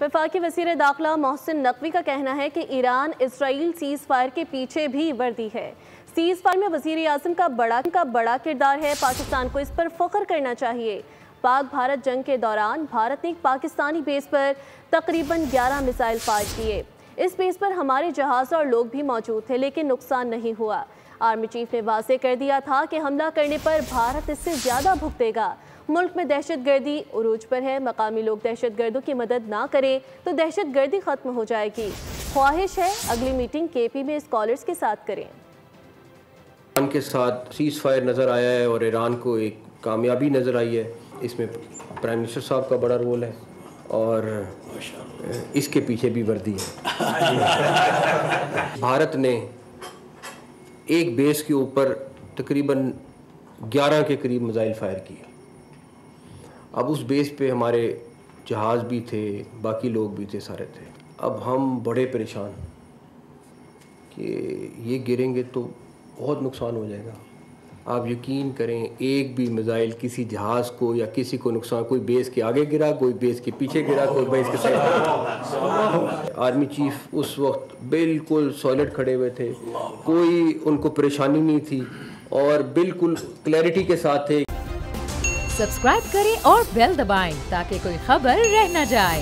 वफाकी वज़ीर दाखिला मोहसिन नकवी का कहना है कि ईरान इसराइल सीज़ फायर के पीछे भी वर्दी है। सीज़ फायर में वज़ीर आज़म का बड़ा किरदार है। पाकिस्तान को इस पर फ़ख्र करना चाहिए। पाक भारत जंग के दौरान भारत ने एक पाकिस्तानी बेस पर तकरीबन 11 मिसाइल फायर किए। इस बेस पर हमारे जहाज़ और लोग भी मौजूद थे, लेकिन नुकसान नहीं हुआ। आर्मी चीफ ने वाज़ेह कर दिया था कि हमला करने पर भारत इससे ज़्यादा भुगतेगा। मुल्क में दहशतगर्दी उरूज पर है। मकामी लोग दहशतगर्दों की मदद ना करें तो दहशतगर्दी ख़त्म हो जाएगी। ख्वाहिश है अगली मीटिंग KP में स्कॉलर्स के साथ करें। ईरान के साथ सीज़ फायर नज़र आया है और ईरान को एक कामयाबी नज़र आई है। इसमें प्राइम मिनिस्टर साहब का बड़ा रोल है और इसके पीछे भी वर्दी है। भारत ने एक बेस के ऊपर तकरीबन 11 के करीब मिसाइल फायर किए। अब उस बेस पे हमारे जहाज़ भी थे, बाकी लोग भी थे, सारे थे। अब हम बड़े परेशान कि ये गिरेंगे तो बहुत नुकसान हो जाएगा। आप यकीन करें, एक भी मिसाइल किसी जहाज़ को या किसी को नुकसान, कोई बेस के आगे गिरा, कोई बेस के पीछे गिरा, कोई बेस के साइड। आर्मी चीफ उस वक्त बिल्कुल सॉलिड खड़े हुए थे, कोई उनको परेशानी नहीं थी और बिल्कुल क्लैरिटी के साथ थे। सब्सक्राइब करें और बेल दबाएं ताकि कोई खबर रह न जाए।